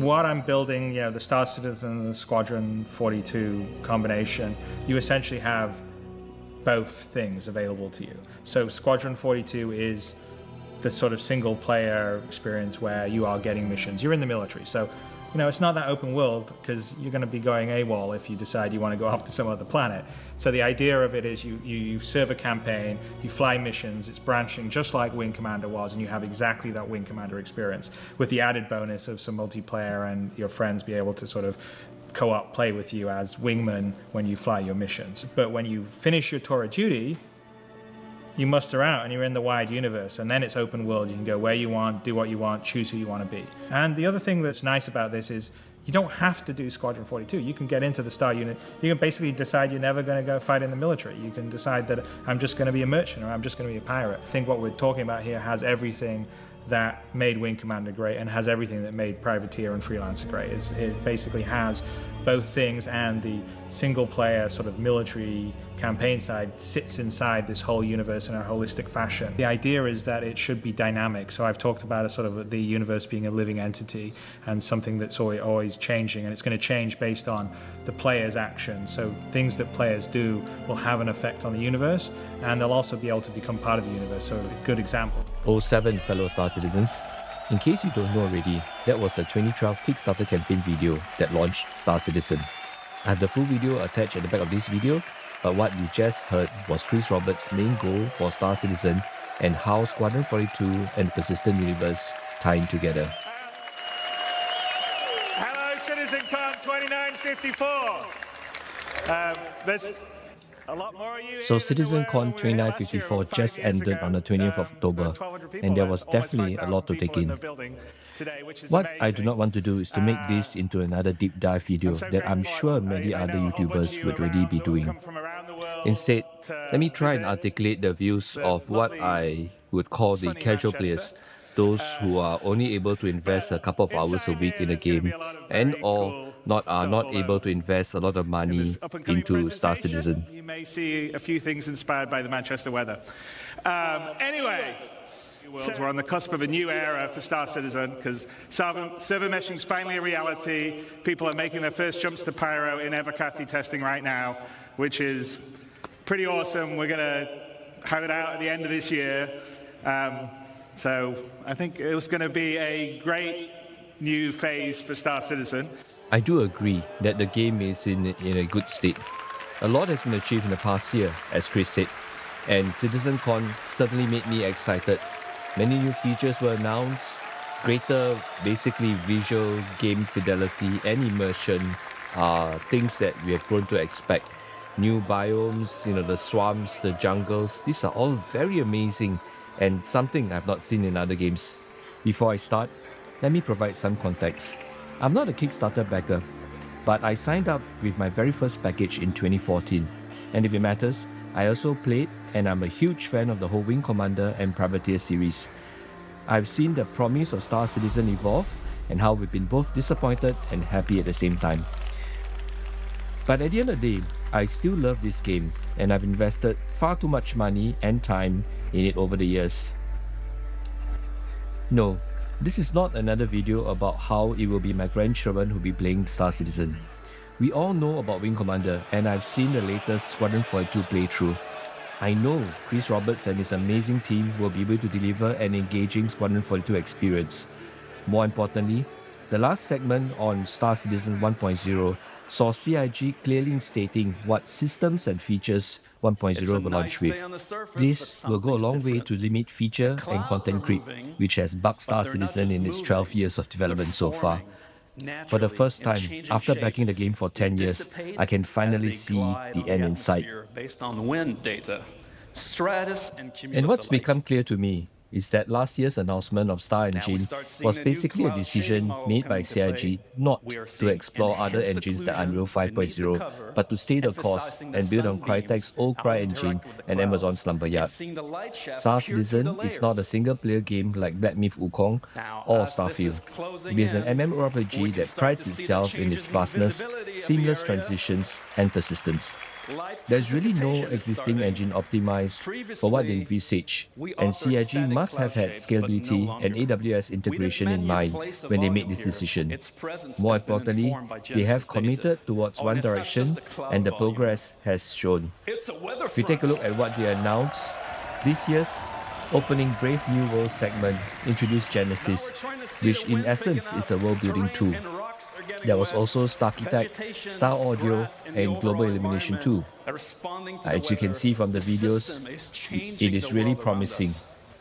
what I'm building, the Star Citizen and the Squadron 42 combination, you essentially have both things available to you. So Squadron 42 is the sort of single player experience where you are getting missions. You're in the military, so it's not that open world because you're going to be going AWOL if you decide you want to go off to some other planet. So the idea of it is you serve a campaign, you fly missions, it's branching just like Wing Commander was, and you have exactly that Wing Commander experience with the added bonus of some multiplayer and your friends be able to sort of co-op play with you as wingmen when you fly your missions. But when you finish your tour of duty, you muster out and you're in the wide universe, and then it's open world. You can go where you want, do what you want, choose who you want to be. And the other thing that's nice about this is you don't have to do Squadron 42. You can get into the Star Unit. You can basically decide you're never going to go fight in the military. You can decide that I'm just going to be a merchant or I'm just going to be a pirate. I think what we're talking about here has everything that made Wing Commander great and has everything that made Privateer and Freelancer great. It basically has both things, and the single player sort of military campaign side sits inside this whole universe in a holistic fashion. The idea is that it should be dynamic. So I've talked about the universe being a living entity and something that's always changing, and it's going to change based on the player's actions. So things that players do will have an effect on the universe, and they'll also be able to become part of the universe. So a good example. 07 fellow Star Citizens. In case you don't know already, that was the 2012 Kickstarter campaign video that launched Star Citizen. I have the full video attached at the back of this video, but what you just heard was Chris Roberts' main goal for Star Citizen and how Squadron 42 and the Persistent Universe tie in together. Hello, CitizenCon 2954. There's a lot more of you. So CitizenCon 2954 just ended on the 20th of October, and there was definitely a lot to take in. What I do not want to do is to make this into another deep dive video that I'm sure many other YouTubers would already be doing. Instead, let me try and articulate the views of what I would call the casual players, those who are only able to invest a couple of hours a week in a game and or are not able to invest a lot of money into Star Citizen. You may see a few things inspired by the Manchester weather. Anyway, we're on the cusp of a new era for Star Citizen because server meshing is finally a reality. People are making their first jumps to Pyro in Evocati testing right now, which is pretty awesome. We're going to have it out at the end of this year. So I think it was going to be a great new phase for Star Citizen. I do agree that the game is in a good state. A lot has been achieved in the past year, as Chris said, and CitizenCon certainly made me excited. Many new features were announced, greater basically visual game fidelity and immersion are things that we have grown to expect. New biomes, the swamps, the jungles, these are all very amazing and something I've not seen in other games. Before I start, let me provide some context. I'm not a Kickstarter backer, but I signed up with my very first package in 2014. And if it matters, I also played, and I'm a huge fan of the whole Wing Commander and Privateer series. I've seen the promise of Star Citizen evolve, and how we've been both disappointed and happy at the same time. But at the end of the day, I still love this game, and I've invested far too much money and time in it over the years. No, this is not another video about how it will be my grandchildren who will be playing Star Citizen. We all know about Wing Commander, and I've seen the latest Squadron 42 playthrough. I know Chris Roberts and his amazing team will be able to deliver an engaging Squadron 42 experience. More importantly, the last segment on Star Citizen 1.0 saw CIG clearly stating what systems and features 1.0 will launch with. This will go a long way to limit feature and content creep, which has bugged Star Citizen in its 12 years of development so far. For the first time, after backing the game for 10 years, I can finally see the end in sight. And what's become clear to me is that last year's announcement of Star Engine was basically a decision made by CIG not to explore other engines than Unreal 5.0, but to stay the course and build on Crytek's old CryEngine and Amazon's Lumberyard. Star Citizen is not a single-player game like Black Myth Wukong or Starfield. It is an MMORPG that prides itself in its vastness, seamless transitions, and persistence. There's really no existing engine optimized for what they envisage, and CIG must have had scalability and AWS integration in mind when they made this decision. More importantly, they have committed towards one direction, and the progress has shown. If we take a look at what they announced, this year's opening Brave New World segment introduced Genesis, which in essence is a world-building tool. There was also Starchitect, Star Audio, and Global Illumination 2. As you can see from the videos, it is really promising.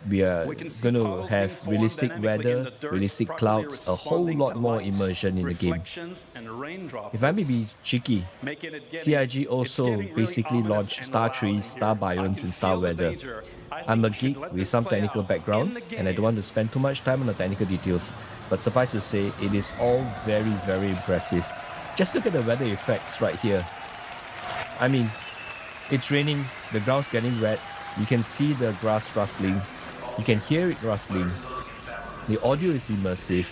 We are going to have realistic weather, realistic clouds, a whole lot more immersion in the game. If I may be cheeky, CIG also basically launched Star Trees, Star Biomes, and Star Weather. I'm a geek with some technical background, and I don't want to spend too much time on the technical details, but suffice to say, it is all very, very impressive. Just look at the weather effects right here. I mean, it's raining, the ground's getting wet, you can see the grass rustling, you can hear it rustling, the audio is immersive.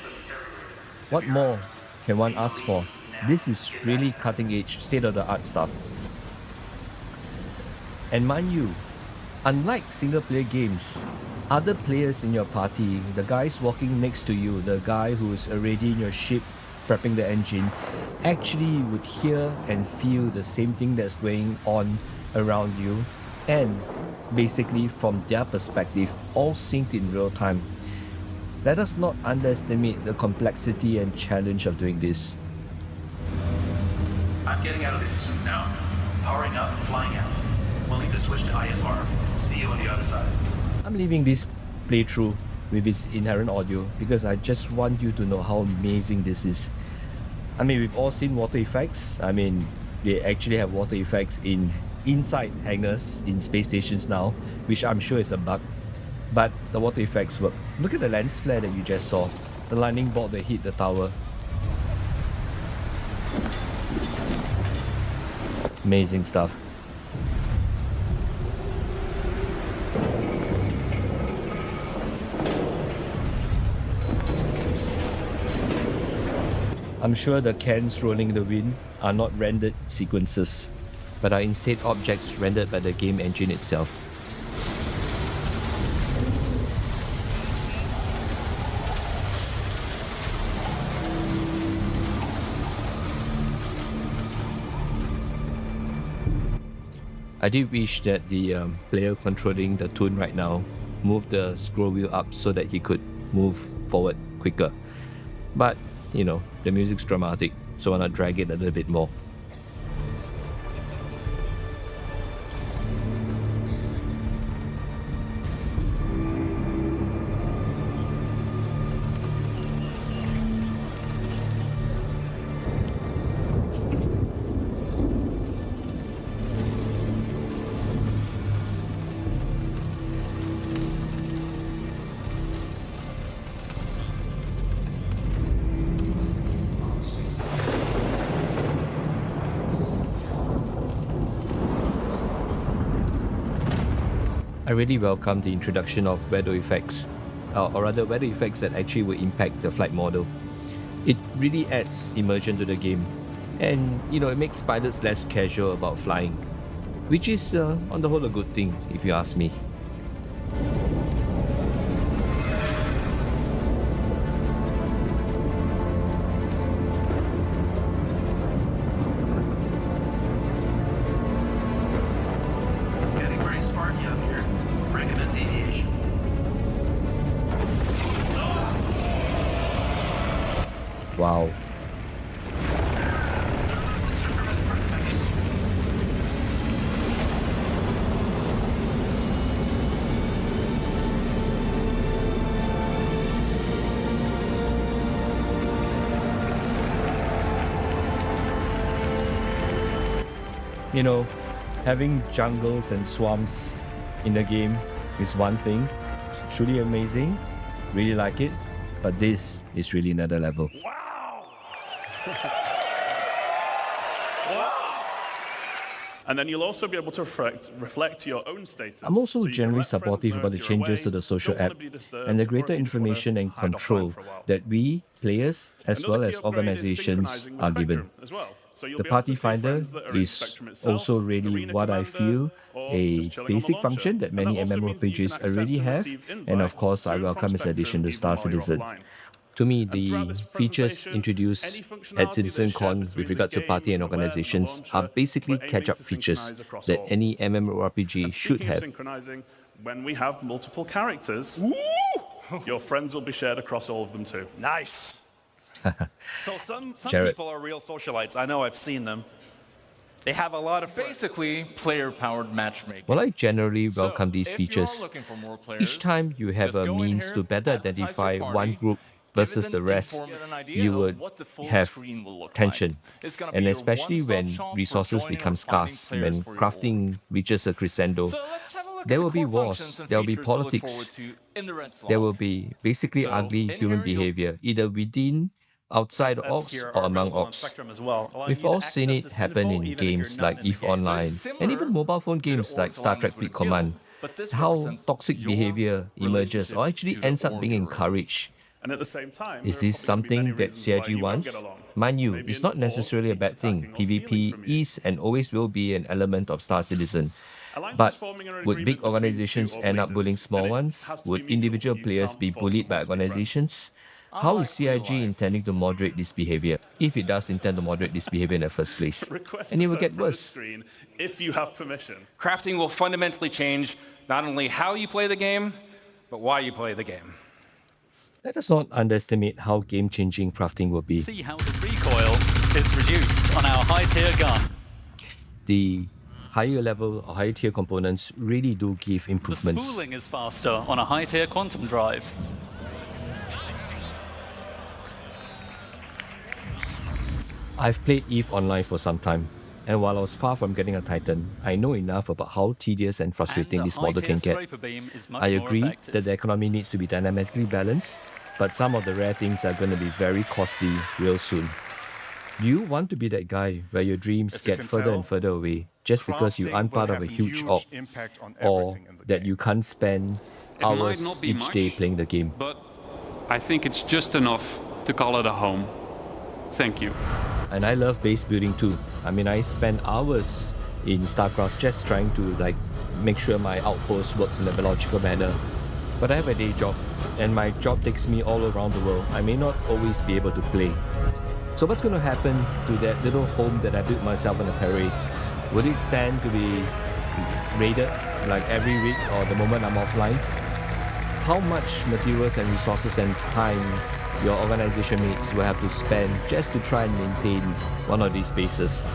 What more can one ask for? This is really cutting-edge, state-of-the-art stuff. And mind you, unlike single-player games, other players in your party, the guys walking next to you, the guy who is already in your ship prepping the engine, actually would hear and feel the same thing that's going on around you, and basically from their perspective, all synced in real time. Let us not underestimate the complexity and challenge of doing this. I'm getting out of this suit now. Powering up and flying out. We'll need to switch to IFR. See you on the other side. I'm leaving this playthrough with its inherent audio because I just want you to know how amazing this is. I mean, we've all seen water effects. I mean, they actually have water effects inside hangars in space stations now, which I'm sure is a bug. But the water effects work. Look at the lens flare that you just saw. The lightning bolt that hit the tower. Amazing stuff. I'm sure the cans rolling in the wind are not rendered sequences, but are instead objects rendered by the game engine itself. I did wish that the player controlling the tune right now moved the scroll wheel up so that he could move forward quicker. But, you know, the music's dramatic, so why not drag it a little bit more. I really welcome the introduction of weather effects, or rather weather effects that actually will impact the flight model. It really adds immersion to the game, and you know, it makes pilots less casual about flying, which is on the whole a good thing if you ask me. Wow. You know, having jungles and swamps in the game is one thing. It's truly amazing. Really like it. But this is really another level. And then you'll also be able to reflect your own status. I'm also So you can generally let friends supportive know about the if you're changes away, to the social don't wanna app be disturbed, and the or greater if you just wanna information and hide offline control for a while. that we, players, as Another well key as upgrade is organizations, synchronizing with are Spectrum given. as well. So you'll The be able party to see finder friends that are in is Spectrum itself, also really Arena what I Commander, feel or a just chilling on the basic launcher. function that And many also means that you can MMORPGs accept already and have, receive and of invites course I to and welcome from its addition to Spectrum Star even while you're Citizen. offline. To me, And throughout the this features presentation, introduced any at functionality that is shared CitizenCon between with the regard to game, party and the web, and the organizations are launcher, basically we're aiming catch-up to features synchronize across that all. any MMORPG And should speaking of have. synchronizing, when we have multiple characters, your friends will be shared across all of them too. Nice. So some Jared. people are real socialites. I know, I've seen them. They have a lot of friends. Basically, player-powered matchmaking. Well, I generally So, welcome these if features. you're looking for more players, Each time you have just a go in means here, to better advertise your identify party, one group give it versus an the rest, informal- an idea you of would what the full have screen will look tension. like. It's gonna And be your especially when one-stop shop for resources joining or become finding scarce, players when for your crafting reaches a crescendo, So let's have a look there at will the be core wars, functions and there will be features to look politics, forward to in the Red there Slot. will be basically So, ugly in human here you'll- behavior, either within, outside That's orcs, here or are among available on orcs. Spectrum as well, allowing We've you to all seen access it this happen info in even if you're games not like in the EVE game. So it's Online, similar and even mobile phone to the games like orcs Star allowing Trek you to Fleet guild, Command. but this How represents toxic your behavior emerges relationship or actually to the ends up orc being hero. encouraged. And at the same time, Is there are this probably gonna be many something that reasons why CIG you won't wants? get along. Mind you, Maybe it's an not orc necessarily a keeps bad thing. attacking or stealing PvP from you. is and always will be an element of Star Citizen. Alliances But forming an would agreement big between organizations two orc end up leaders, bullying small and it ones? has to be Would mutual. individual You players can't be force bullied by someone to be friends. organizations? How is Unlike real CIG life. intending to moderate this behavior, if it does intend to moderate this behavior in the first place? Requests And it are will sent get from the worse. screen if you have permission. Crafting will fundamentally change not only how you play the game, but why you play the game. Let us not underestimate how game-changing crafting will be. See how the recoil is reduced on our high-tier gun. The higher level or higher tier components really do give The improvements. spooling is faster on a high-tier quantum drive. I've played EVE Online for some time, and while I was far from getting a Titan, I know enough about how tedious and frustrating And a this model high-tier can get. scraper beam is much I more agree effective. that the economy needs to be dynamically balanced, but some of the rare things are going to be very costly real soon. Do you want to be that guy where your dreams As you get can further tell, and further away just because you crafting aren't part will of a have huge huge org, impact on or everything in the that game. you can't spend It might hours not be each much, day playing the game? but I think it's just enough to call it a home. Thank you. And I love base building too. I mean, I spend hours in StarCraft just trying to make sure my outpost works in a logical manner. But I have a day job, and my job takes me all around the world. I may not always be able to play. So what's going to happen to that little home that I built myself in a parade? Will it stand to be raided like every week or the moment I'm offline? How much materials and resources and time your organization mates will have to spend just to try and maintain one of these bases?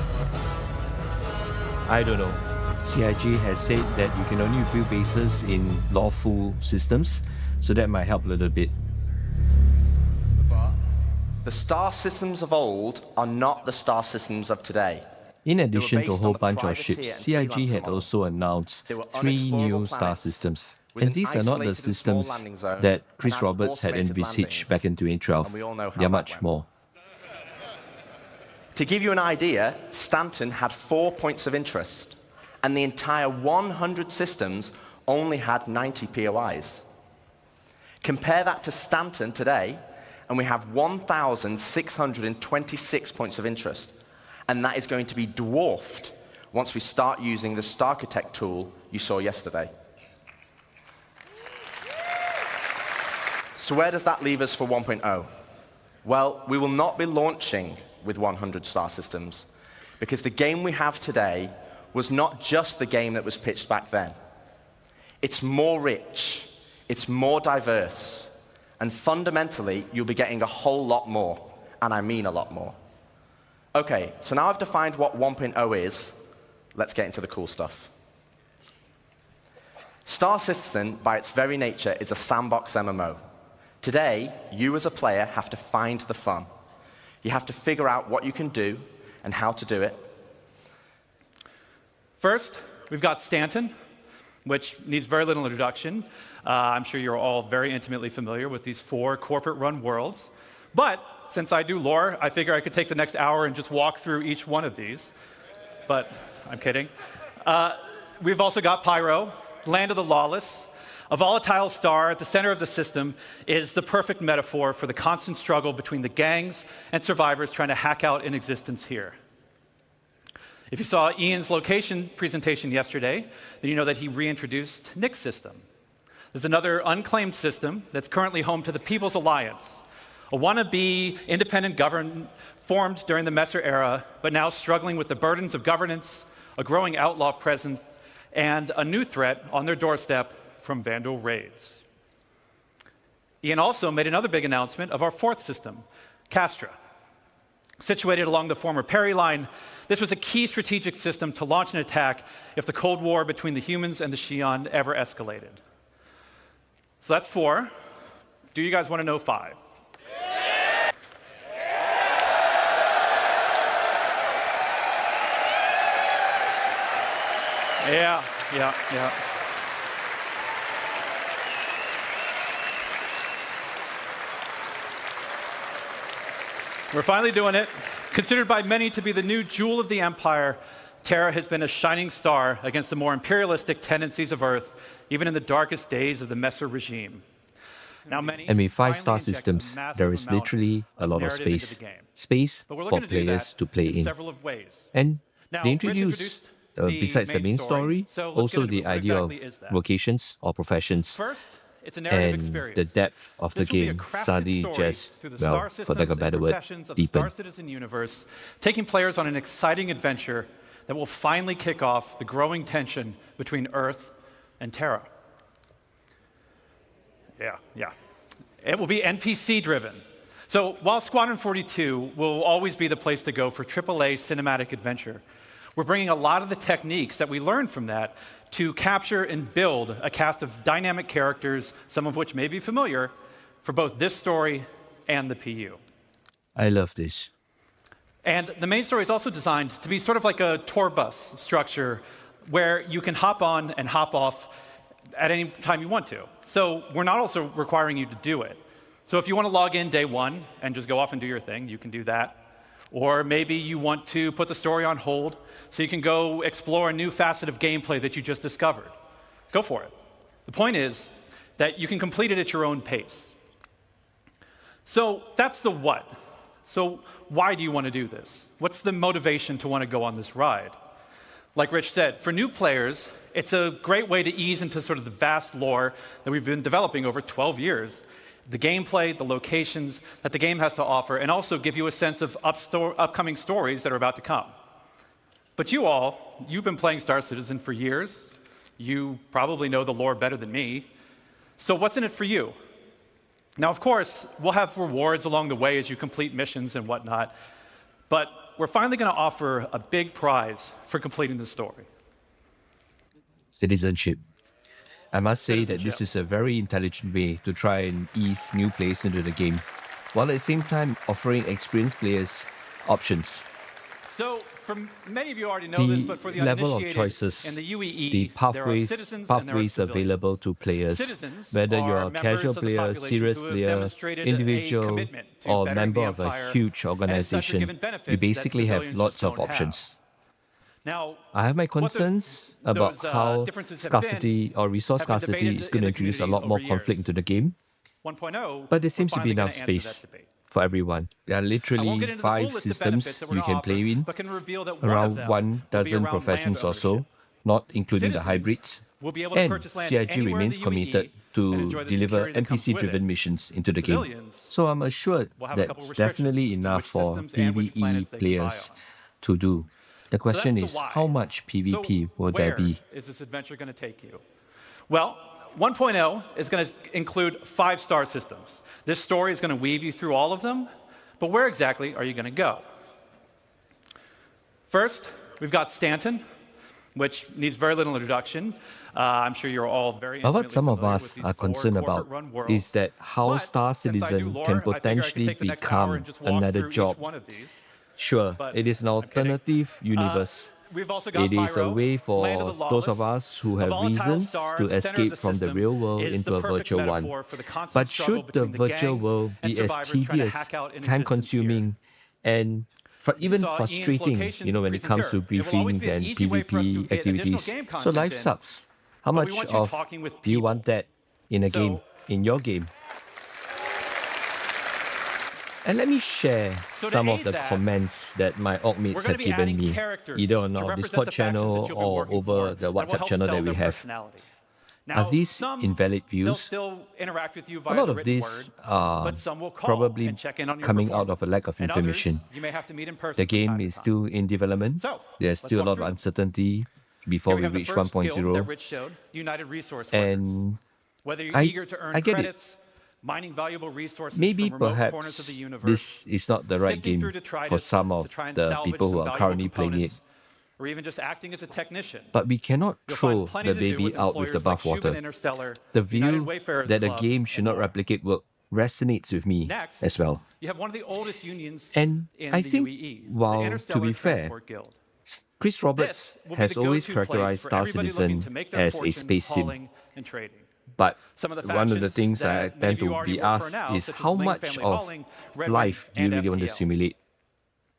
I don't know. CIG has said that you can only build bases in lawful systems, so that might help a little bit. The star systems of old are not the star systems of today. In addition to a based whole on the bunch of privateer ships, and CIG freelancer had model. also announced They were 3 new unexplorable star planets systems. with And an these are not the isolated small systems landing zone that Chris and Roberts had automated envisaged landings. back in 2012. And we all know how They're that much went. more. To give you an idea, Stanton had 4 points of interest, and the entire 100 systems only had 90 POIs. Compare that to Stanton today, and we have 1,626 points of interest. And that is going to be dwarfed once we start using the Starchitect tool you saw yesterday. So where does that leave us for 1.0? Well, we will not be launching with 100 star systems, because the game we have today was not just the game that was pitched back then. It's more rich, it's more diverse, and fundamentally, you'll be getting a whole lot more, and I mean a lot more. Okay, so now I've defined what 1.0 is, let's get into the cool stuff. Star Citizen, by its very nature, is a sandbox MMO. Today, you as a player have to find the fun. You have to figure out what you can do and how to do it. First, we've got Stanton, which needs very little introduction. I'm sure you're all very intimately familiar with these 4 corporate-run worlds. But since I do lore, I figure I could take the next hour and just walk through each one of these. But I'm kidding. We've also got Pyro, Land of the Lawless. A volatile star at the center of the system is the perfect metaphor for the constant struggle between the gangs and survivors trying to hack out an existence here. If you saw Ian's location presentation yesterday, then you know that he reintroduced Nick's system. There's another unclaimed system that's currently home to the People's Alliance, a wannabe independent government formed during the Messer era, but now struggling with the burdens of governance, a growing outlaw presence, and a new threat on their doorstep from Vandal raids. Ian also made another big announcement of our fourth system, Castra. Situated along the former Perry Line, this was a key strategic system to launch an attack if the Cold War between the humans and the Xi'an ever escalated. So that's 4. Do you guys want to know 5? Yeah. We're finally doing it. Considered by many to be the new jewel of the Empire, Terra has been a shining star against the more imperialistic tendencies of Earth, even in the darkest days of the Messer regime. Now, And with 5-star systems, there is literally a lot of space. Space for players to play in. And they introduced, besides the main story, also the idea of vocations or professions. And the depth of the game suddenly just, well, for lack of a better word, deepened. Citizen universe, taking players on an exciting adventure that will finally kick off the growing tension between Earth and Terra. Yeah. It will be NPC-driven. So while Squadron 42 will always be the place to go for AAA cinematic adventure, we're bringing a lot of the techniques that we learned from that to capture and build a cast of dynamic characters, some of which may be familiar, for both this story and the PU. I love this. And the main story is also designed to be sort of like a tour bus structure where you can hop on and hop off at any time you want to. So we're not also requiring you to do it. So if you want to log in day 1 and just go off and do your thing, you can do that. Or maybe you want to put the story on hold so you can go explore a new facet of gameplay that you just discovered. Go for it. The point is that you can complete it at your own pace. So that's the what. So why do you want to do this? What's the motivation to want to go on this ride? Like Rich said, for new players, it's a great way to ease into sort of the vast lore that we've been developing over 12 years. The gameplay, the locations that the game has to offer, and also give you a sense of upcoming stories that are about to come. But you've been playing Star Citizen for years. You probably know the lore better than me. So what's in it for you? Now, of course, we'll have rewards along the way as you complete missions and whatnot, but we're finally going to offer a big prize for completing the story. Citizenship. I must say that this is a very intelligent way to try and ease new players into the game, while at the same time offering experienced players options. So, many of you already know this, but for the level of uninitiated choices, in the UEE, the there are citizens and there are pathways civilians. available to players, Citizens whether you're are a members casual of the player, population serious who have player, demonstrated a individual, commitment to or bettering member the of a empire, huge and such are organization, given benefits you that basically have civilians lots just of don't have. options. Now, I have my what concerns about how differences have scarcity or resource have been scarcity debated is going to in the introduce a community lot more over conflict years. into the game. 1.0, But there seems to we're be finally enough gonna answer space that debate. for everyone. There are I won't literally get into the 5 full list of systems benefits that we're you gonna can play offer, in, but can reveal that one of around them 1 will be dozen around professions land or so, ownership. not including the Citizens hybrids. will be able to And purchase land CIG anywhere in remains the UEE committed and to enjoy the deliver security that comes with NPC-driven it. missions into the game. Civilians So I'm assured will have a couple that's restrictions definitely to enough which for systems and which PvE planets they can buy players on. to do. The question So is, that's the why. how much PvP will there where be? is this adventure going to take you? Well, 1.0 is going to include 5-star systems. This story is going to weave you through all of them, but where exactly are you going to go? First, we've got Stanton, which needs very little introduction. I'm sure you're all very But what intimately some of familiar us with these are 4 concerned about corporate-run worlds. is that how But Star since I do Citizen lore, can I figure I could potentially take the next hour become and just walk another through each job. one of these. Sure, But it is an I'm kidding. alternative universe. We've also got It is a Pyro, way Land for of the those of Lawless. us who A have volatile reasons star to at the center of escape the from the system real world is into the a perfect virtual one. metaphor for the constant But struggle should the between the virtual gangs world and be as survivors trying to tedious, hack out an existence time-consuming, and even saw Ian's frustrating, location when it comes to presentation. It will always briefings be an and easy way for us to PvP get additional activities? game So content life in, sucks. How but we much want you of talking with do you people. want that in a So- game, in your game? And let me share So to some of aid the that, comments that my org we're mates gonna have be given adding me, characters either on to our represent Discord the factions channel that you'll be or working over for the that will WhatsApp help channel sell that we their have. personality. Are Now, these some invalid they'll views? still interact with you A via lot the of written these word, are but some will call probably and check in on your coming out of a lack of performance. And information. others, you may have to meet in person The from game time to is time. still in development. So, There's let's still a walk lot of through them. uncertainty before Here we we have the reach first guild that 1.0. Rich showed, United Resource Workers. And Whether you're I- eager to earn I get it. credits, mining valuable resources maybe from remote corners of the perhaps universe, this is not the right sifting game through detritus for some to of try and the salvage people who some are valuable currently playing it. components, or even just acting as a technician. But we cannot You'll throw find plenty the to do baby with out with the employers like Schumann bathwater. Interstellar, The United view Wayfarers that a Club, game should and not more. replicate work resonates with me Next, as well. you have one of the oldest unions And in I the think, UEE, while, the to Interstellar be fair, Transport Guild. Chris Roberts This will be has the always go-to place characterized for Star everybody looking Citizen to make their as a fortune space sim. hauling and trading. But Some of the one of the factions things I that tend many of you to already be work for asked now, is such as how Ling much Family of Hauling, Red life do you and really want to FTL. simulate?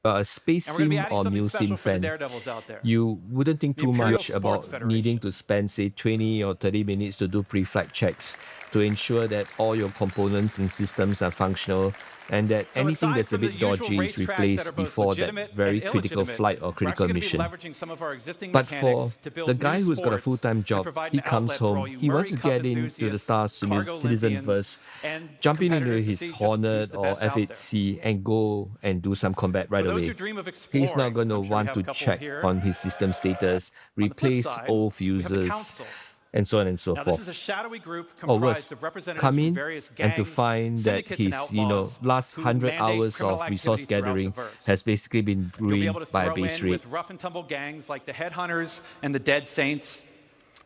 A space And we're gonna be sim adding or something mil special sim for the fan, daredevils out there. you wouldn't think The too Imperial much Sports about Federation. needing to spend, say, 20 or 30 minutes to do pre-flight checks to ensure that all your components and systems are functional and that So anything aside that's a from the bit usual dodgy is racetracks that are replaced both before that legitimate very and critical illegitimate, flight or we're critical actually mission. gonna be leveraging some of our existing But for mechanics to build the guy new who's got a sports full-time and job, provide he an comes outlet for all home, you he wants to Murray Cup get into the enthusiasts, Star cargo Citizen Olympians, verse, and jump into competitors to his see just Hornet who's the or best out there. F8C and go and do some combat right For those away. who dream of He's not exploring, going to I'm sure we want have to a couple check here. on his system status, On the flip replace side, old we have the fuses, council. and so on and so Now, forth. this is a shadowy group Or comprised worse, of representatives come from in various and to gangs, find that syndicates, and his, outlaws last who 100 mandate hours criminal of resource activity throughout the gathering verse. has basically been You'll be able ruined to by a throw base in rate. with rough and tumble gangs like the Headhunters and the Dead Saints,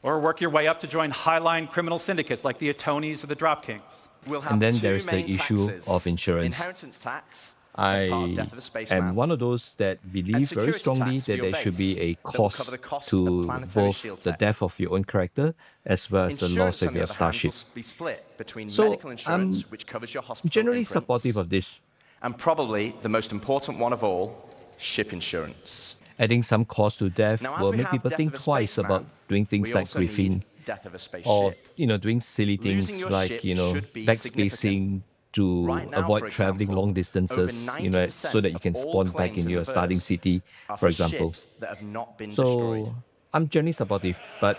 or work your way up to join highline criminal syndicates like the Atonis or the Drop Kings. We'll have And then two there's the main issue taxes. of insurance. Inheritance tax as part of I Death of a Spaceman. am one of those that believe very security strongly tax for that your there should be base a that will cost cover the cost of to planetary both shield the tech. death of your own character as well as the Insurance, loss of on the your other hand, starship. will be split between So, medical insurance, I'm which covers your hospital Generally imprints, supportive of this. and probably the most important one of all, ship insurance. Adding some cost to death Now, as will we make have people Death think of a twice Spaceman, about doing things we like also need griefing Death of a Spaceship. or doing silly Losing things your like ship should be backspacing to Right now, avoid for traveling example, long distances, over so that you 90% can of all spawn back claims in in your reverse starting city, are for example. ships that have not been So destroyed. I'm generally supportive, but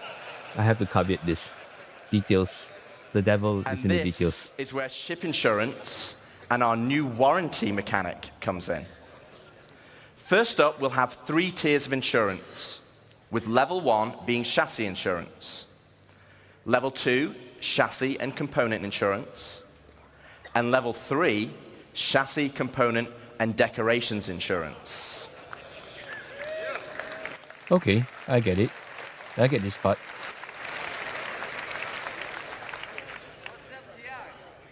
I have to caveat this. Details. The devil And is in the this details. is where ship insurance and our new warranty mechanic comes in. First up, we'll have 3 tiers of insurance, with level 1 being chassis insurance, level 2, chassis and component insurance, and level 3, chassis, component, and decorations insurance. Okay, I get it. I get this part.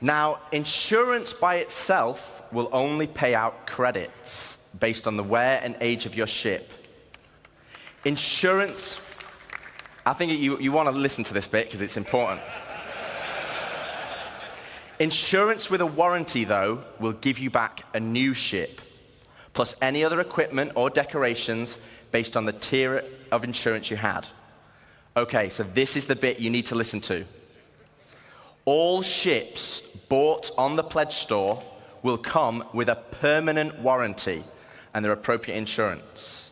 Now, insurance by itself will only pay out credits based on the wear and age of your ship. Insurance, I think you want to listen to this bit because it's important. Insurance with a warranty, though, will give you back a new ship, plus any other equipment or decorations based on the tier of insurance you had. Okay, so this is the bit you need to listen to. All ships bought on the pledge store will come with a permanent warranty and their appropriate insurance.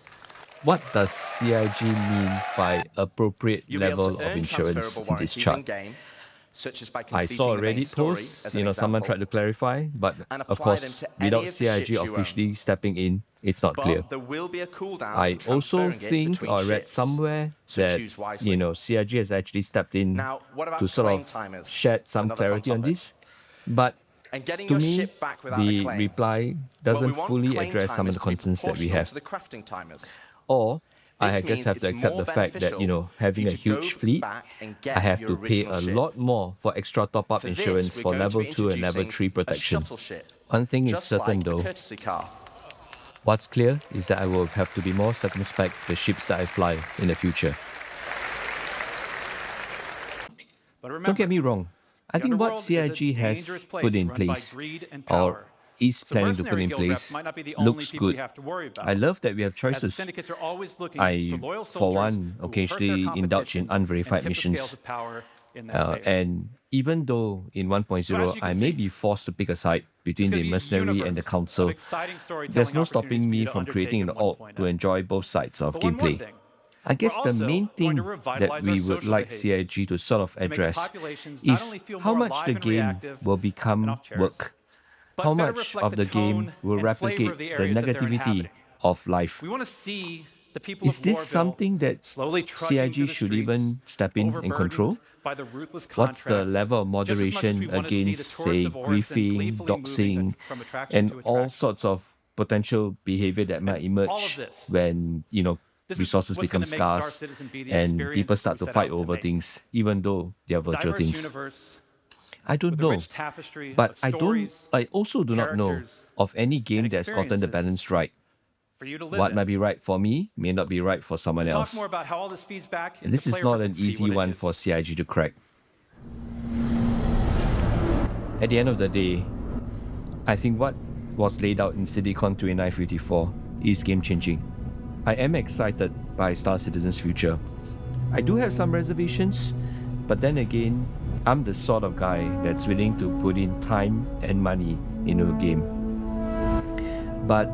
What does CIG mean by appropriate You'll be able level to of earn insurance transferable in this warranties chart? in-game, such as by I completing saw a the main Reddit story, post, as an someone tried example. to clarify, but And of apply them course, to any without of the CIG ships you own. officially stepping in, it's not But clear. there will be a cooldown I for also transferring it think, between or I read ships, somewhere so that, choose wisely. CIG has actually stepped in Now, what about to sort claim of timers? shed It's some another fun clarity on topic. this. But And getting to your me, ship back without a the claim. reply Well, we doesn't want fully claim address some of timers the to be concerns that we proportional have. to the crafting timers. Or I This just means have to it's accept more the fact that, beneficial having for a you to go huge fleet, back and I get have your to pay original a ship. lot more for extra top-up For this, insurance we're for going to level be 2 and level 3 introducing a protection. shuttle ship, One thing is just certain like though, a courtesy car. what's clear is that I will have to be more circumspect the ships that I fly in the future. But remember, Don't get me wrong, I the think what underworld is a CIG dangerous has place put in run by place, greed and or power. is So planning to put mercenary in guild reps place, might not be the only looks people good. you have to worry about. I love that we have As the choices. syndicates are always looking I, for loyal for soldiers one, who will hurt their occasionally indulge in competition and unverified tip the scales missions. of power in their favor. And even though in 1.0 I may be forced to pick a side between the mercenary and the council, there's no stopping me from creating an org to enjoy both sides of gameplay. I guess the main thing that we would like CIG to sort of address is how much the game will become work. How much of the game will replicate the negativity of life. We want to see the people Is this something that CIG should even step in and control? What's the level of moderation against, say, griefing, doxing, and all sorts of potential behavior that might emerge when, resources become scarce and people start to fight over things, even though they are virtual things? I don't know, but I also do not know of any game that's gotten the balance right. What might be right for me may not be right for someone else. And this is not an easy one for CIG to crack. At the end of the day, I think what was laid out in CitizenCon 2954 is game-changing. I am excited by Star Citizen's future. I do have some reservations, but then again, I'm the sort of guy that's willing to put in time and money into a game. But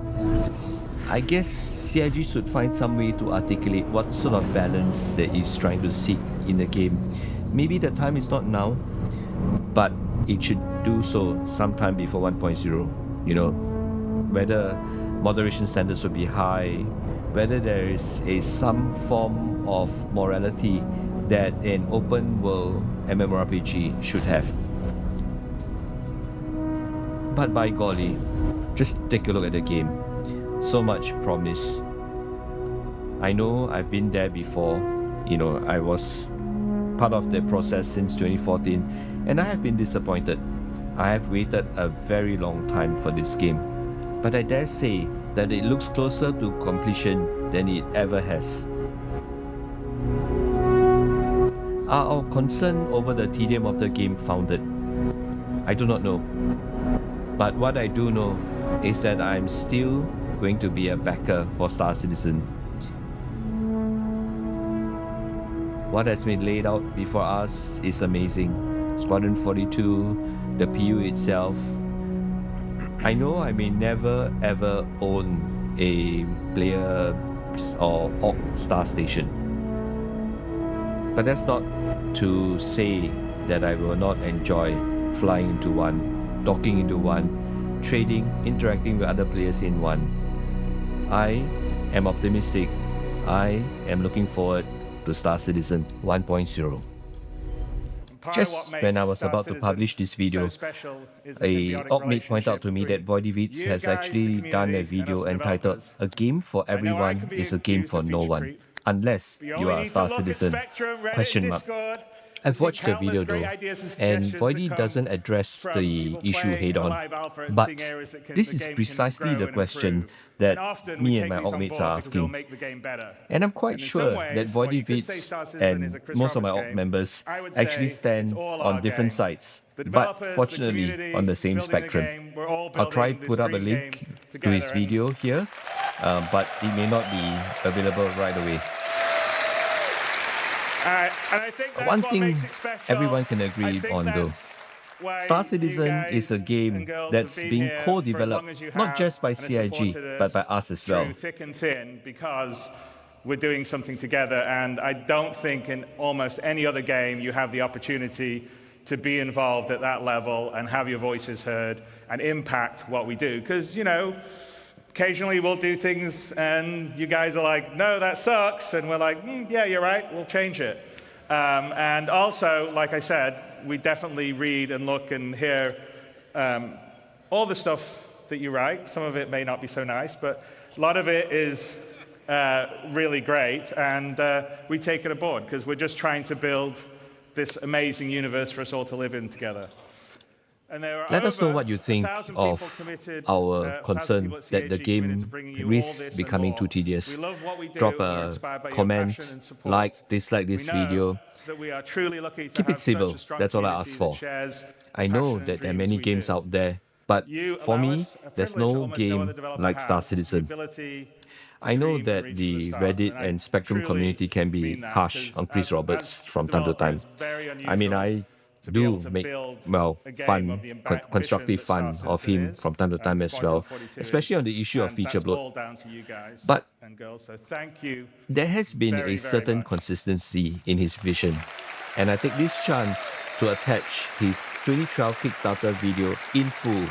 I guess CIG should find some way to articulate what sort of balance that it's trying to seek in the game. Maybe the time is not now, but it should do so sometime before 1.0. Whether moderation standards will be high, whether there is some form of morality that an open world MMORPG should have. But by golly, just take a look at the game. So much promise. I know I've been there before. I was part of the process since 2014, and I have been disappointed. I have waited a very long time for this game, but I dare say that it looks closer to completion than it ever has. Are our concern over the tedium of the game founded? I do not know. But what I do know is that I'm still going to be a backer for Star Citizen. What has been laid out before us is amazing. Squadron 42, the PU itself. I know I may never ever own a player or org star station, but that's not to say that I will not enjoy flying into one, docking into one, trading, interacting with other players in one. I am optimistic. I am looking forward to Star Citizen 1.0. Just when I was about to publish this video, a org-mate pointed out to me that Voidyvids has actually done a video entitled "A Game for Everyone is a Game for No One, Unless You Are a Star Citizen?" I've watched the video though, and Voidy doesn't address the issue head-on. But this is precisely the question that me and my org-mates are asking. And I'm quite sure that Voidyvids and most of my org members actually stand on different sides, but fortunately on the same spectrum. I'll try to put up a link to his video here, but it may not be available right away. One thing everyone can agree on though, Star Citizen is a game that's being co-developed not just by CIG but by us as well. Thick and thin, because we're doing something together, and I don't think in almost any other game you have the opportunity to be involved at that level and have your voices heard and impact what we do. Because, occasionally we'll do things and you guys are like, no, that sucks. And we're like, yeah, you're right, we'll change it. And also, like I said, we definitely read and look and hear all the stuff that you write. Some of it may not be so nice, but a lot of it is really great. And we take it aboard because we're just trying to build this amazing universe for us all to live in together. Let us know what you think of our concern that the game risks becoming too tedious. Drop a comment, like, dislike this video. Keep it civil, that's all I ask for. I know that there are many games out there, but for me, there's no game like Star Citizen. I know that the Reddit and Spectrum community can be harsh on Chris Roberts from time to time. I mean, I do make fun, constructive fun of him from time to time as well, especially on the issue of feature bloat. But there has been a certain consistency in his vision, and I take this chance to attach his 2012 Kickstarter video in full.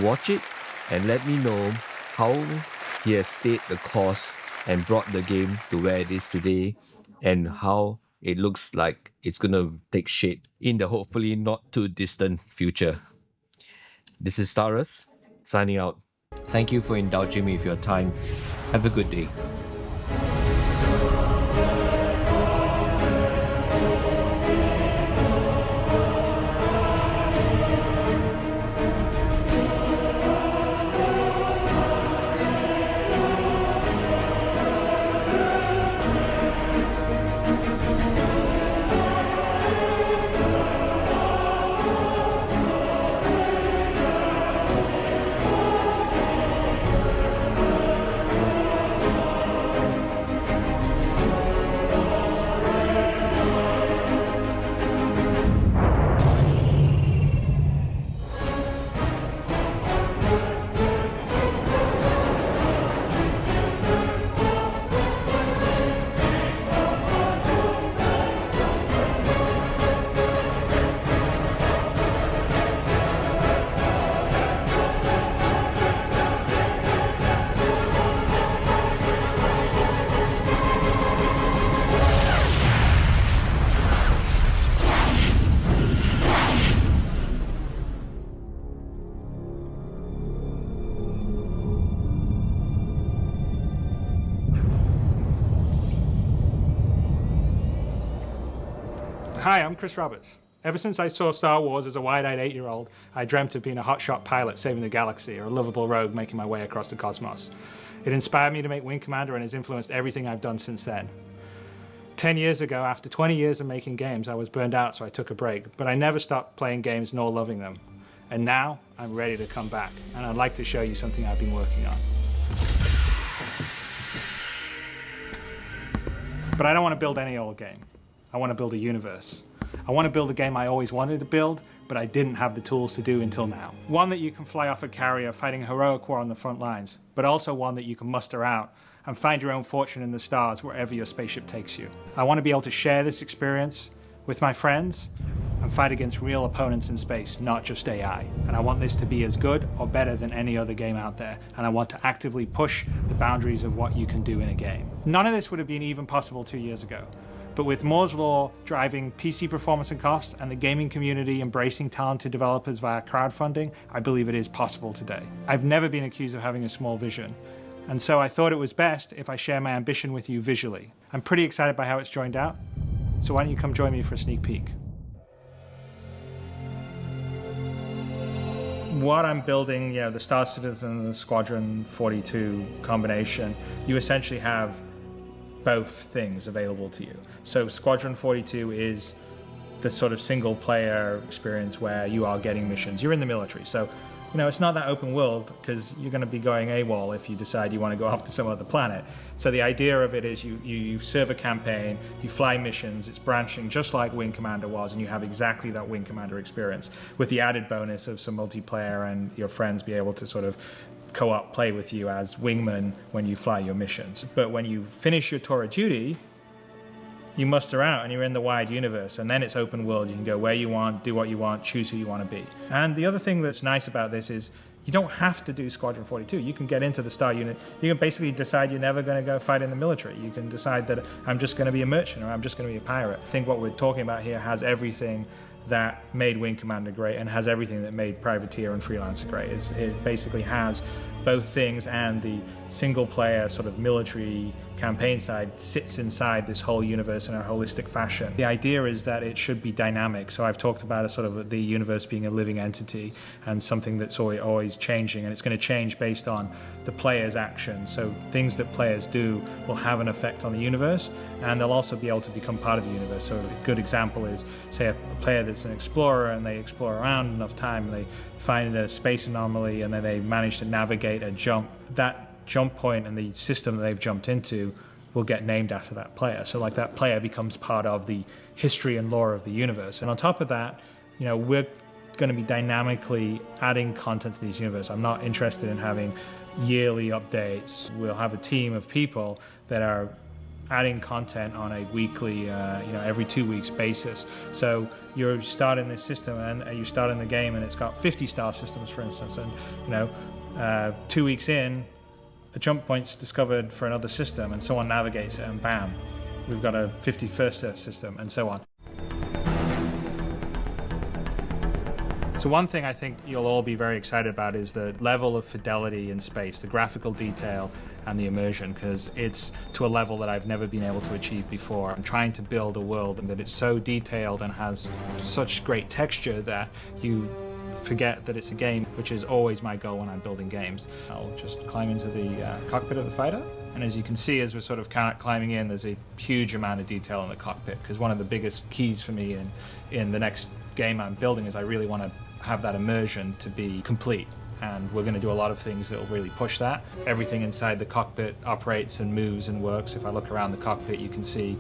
Watch it and let me know how he has stayed the course and brought the game to where it is today, and how it looks like it's going to take shape in the hopefully not too distant future. This is Starus, signing out. Thank you for indulging me with your time. Have a good day. Hi, I'm Chris Roberts. Ever since I saw Star Wars as a wide-eyed 8-year-old, I dreamt of being a hotshot pilot saving the galaxy, or a lovable rogue making my way across the cosmos. It inspired me to make Wing Commander and has influenced everything I've done since then. 10 years ago, after 20 years of making games, I was burned out, so I took a break, but I never stopped playing games nor loving them. And now, I'm ready to come back, and I'd like to show you something I've been working on. But I don't want to build any old game. I want to build a universe. I want to build a game I always wanted to build, but I didn't have the tools to do until now. One that you can fly off a carrier fighting a heroic war on the front lines, but also one that you can muster out and find your own fortune in the stars wherever your spaceship takes you. I want to be able to share this experience with my friends and fight against real opponents in space, not just AI. And I want this to be as good or better than any other game out there, and I want to actively push the boundaries of what you can do in a game. None of this would have been even possible 2 years ago. But with Moore's Law driving PC performance and cost, and the gaming community embracing talented developers via crowdfunding, I believe it is possible today. I've never been accused of having a small vision, and so I thought it was best if I share my ambition with you visually. I'm pretty excited by how it's joined out, so why don't you come join me for a sneak peek. What I'm building, the Star Citizen and the Squadron 42 combination, you essentially have both things available to you. So Squadron 42 is the sort of single player experience where you are getting missions. You're in the military, so it's not that open world because you're going to be going AWOL if you decide you want to go off to some other planet. So the idea of it is you serve a campaign, you fly missions, it's branching just like Wing Commander was, and you have exactly that Wing Commander experience with the added bonus of some multiplayer and your friends be able to sort of co-op play with you as wingmen when you fly your missions. But when you finish your tour of duty, you muster out and you're in the wide universe, and then it's open world. You can go where you want, do what you want, choose who you want to be. And the other thing that's nice about this is you don't have to do Squadron 42. You can get into the Star Unit. You can basically decide you're never going to go fight in the military. You can decide that I'm just going to be a merchant or I'm just going to be a pirate. I think what we're talking about here has everything that made Wing Commander great and has everything that made Privateer and Freelancer great. It basically has both things, and the single player sort of military campaign side sits inside this whole universe in a holistic fashion. The idea is that it should be dynamic. So I've talked about the universe being a living entity and something that's always changing, and it's going to change based on the player's actions. So things that players do will have an effect on the universe, and they'll also be able to become part of the universe. So a good example is, say, a player that's an explorer and they explore around enough time and they find a space anomaly and then they manage to navigate a jump. That jump point and the system that they've jumped into will get named after that player. So that player becomes part of the history and lore of the universe. And on top of that, we're going to be dynamically adding content to these universes. I'm not interested in having yearly updates. We'll have a team of people that are adding content on a weekly, every 2 weeks basis. So you're starting this system and you start in the game and it's got 50 star systems, for instance, and 2 weeks in, a jump point's discovered for another system and someone navigates it and bam, we've got a 51st star system and so on. So one thing I think you'll all be very excited about is the level of fidelity in space, the graphical detail and the immersion, because it's to a level that I've never been able to achieve before. I'm trying to build a world that it's so detailed and has such great texture that you forget that it's a game, which is always my goal when I'm building games. I'll just climb into the cockpit of the fighter. And as you can see, as we're sort of climbing in, there's a huge amount of detail in the cockpit, because one of the biggest keys for me in the next game I'm building is I really want to have that immersion to be complete, and we're going to do a lot of things that will really push that. Everything inside the cockpit operates and moves and works. If I look around the cockpit, you can see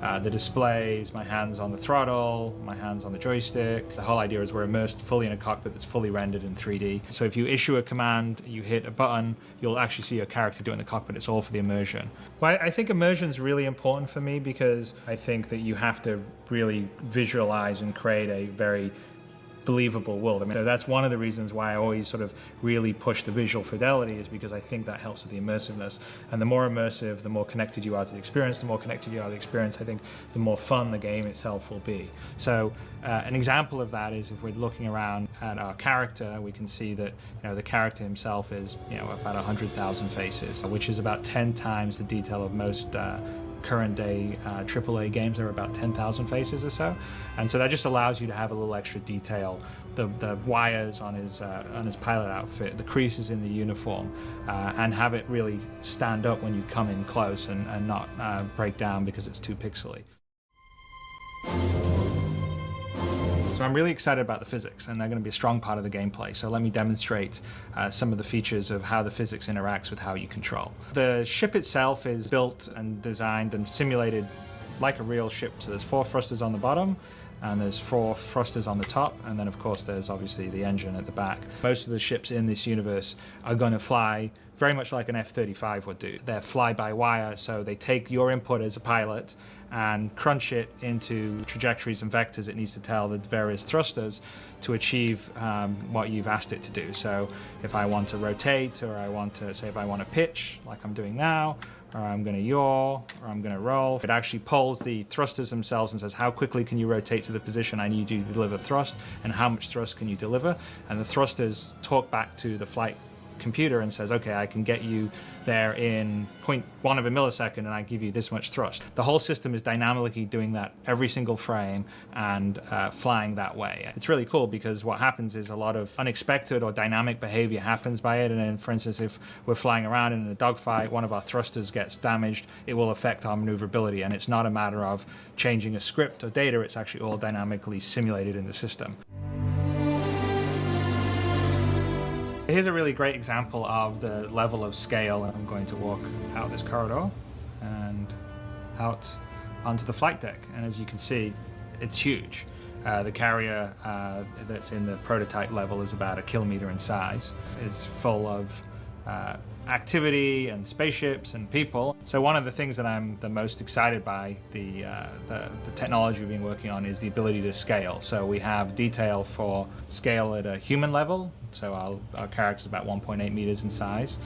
the displays, my hands on the throttle, my hands on the joystick. The whole idea is we're immersed fully in a cockpit that's fully rendered in 3D. So if you issue a command, you hit a button, you'll actually see your character do it in the cockpit. It's all for the immersion. Well, I think immersion is really important for me, because I think that you have to really visualize and create a very believable world. I mean, so that's one of the reasons why I always sort of really push the visual fidelity, is because I think that helps with the immersiveness. And the more immersive, the more connected you are to the experience. The more connected you are to the experience, I think the more fun the game itself will be. So an example of that is if we're looking around at our character, we can see that the character himself is about 100,000 faces, which is about 10 times the detail of most current day AAA games. Are about 10,000 faces or so, and so that just allows you to have a little extra detail. The wires on his pilot outfit, the creases in the uniform, and have it really stand up when you come in close and not break down because it's too pixely. So I'm really excited about the physics, and they're going to be a strong part of the gameplay. So let me demonstrate some of the features of how the physics interacts with how you control. The ship itself is built and designed and simulated like a real ship. So there's 4 thrusters on the bottom, and there's 4 thrusters on the top, and then of course there's obviously the engine at the back. Most of the ships in this universe are going to fly very much like an F-35 would do. They're fly-by-wire, so they take your input as a pilot and crunch it into trajectories and vectors it needs to tell the various thrusters to achieve what you've asked it to do. So if I want to rotate, or I want to, say if I want to pitch, like I'm doing now, or I'm going to yaw, or I'm going to roll, it actually polls the thrusters themselves and says, how quickly can you rotate to the position I need you to deliver thrust, and how much thrust can you deliver? And the thrusters talk back to the flight computer and says, okay, I can get you there in 0.1 of a millisecond, and I give you this much thrust. The whole system is dynamically doing that every single frame and flying that way. It's really cool, because what happens is a lot of unexpected or dynamic behavior happens by it. And then, for instance, if we're flying around in a dogfight, one of our thrusters gets damaged, it will affect our maneuverability. And it's not a matter of changing a script or data, it's actually all dynamically simulated in the system. Here's a really great example of the level of scale. I'm going to walk out this corridor and out onto the flight deck. And as you can see, it's huge. The carrier that's in the prototype level is about 1 kilometer in size. It's full of activity and spaceships and people. So one of the things that I'm the most excited by, the technology we've been working on, is the ability to scale. So we have detail for scale at a human level. So our character is about 1.8 meters in size.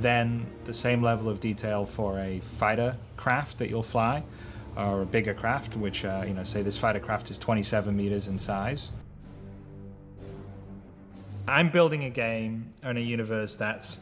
Then the same level of detail for a fighter craft that you'll fly, or a bigger craft, which say this fighter craft is 27 meters in size. I'm building a game and a universe that's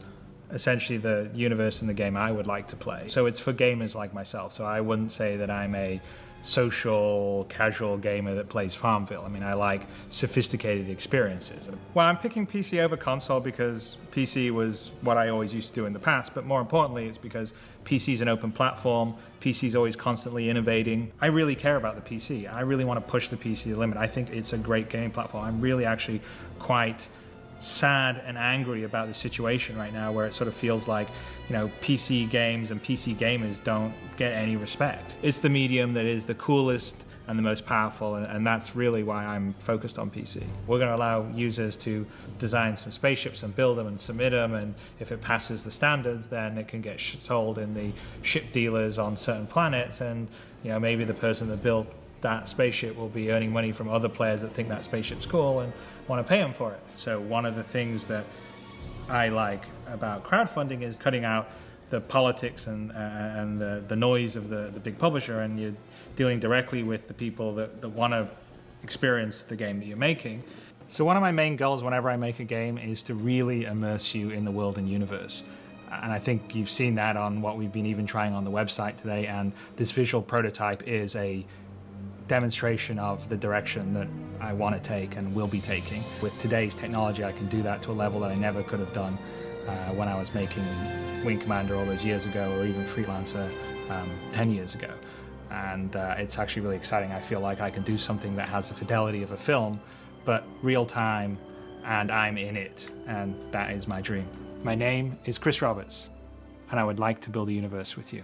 essentially the universe in the game I would like to play. So it's for gamers like myself. So I wouldn't say that I'm a social, casual gamer that plays Farmville. I mean, I like sophisticated experiences. Well, I'm picking PC over console because PC was what I always used to do in the past, but more importantly, it's because PC is an open platform. PC is always constantly innovating. I really care about the PC. I really want to push the PC to the limit. I think it's a great game platform. I'm really actually quite sad and angry about the situation right now, where it sort of feels like, PC games and PC gamers don't get any respect. It's the medium that is the coolest, and the most powerful, and that's really why I'm focused on PC. We're going to allow users to design some spaceships and build them and submit them, and if it passes the standards, then it can get sold in the ship dealers on certain planets, and maybe the person that built that spaceship will be earning money from other players that think that spaceship's cool and want to pay them for it. So one of the things that I like about crowdfunding is cutting out the politics and the noise of the big publisher, and you're dealing directly with the people that want to experience the game that you're making. So one of my main goals whenever I make a game is to really immerse you in the world and universe. And I think you've seen that on what we've been even trying on the website today, and this visual prototype is a demonstration of the direction that I want to take and will be taking. With today's technology, I can do that to a level that I never could have done when I was making Wing Commander all those years ago, or even Freelancer 10 years ago. And it's actually really exciting. I feel like I can do something that has the fidelity of a film, but real time, and I'm in it, and that is my dream. My name is Chris Roberts, and I would like to build a universe with you.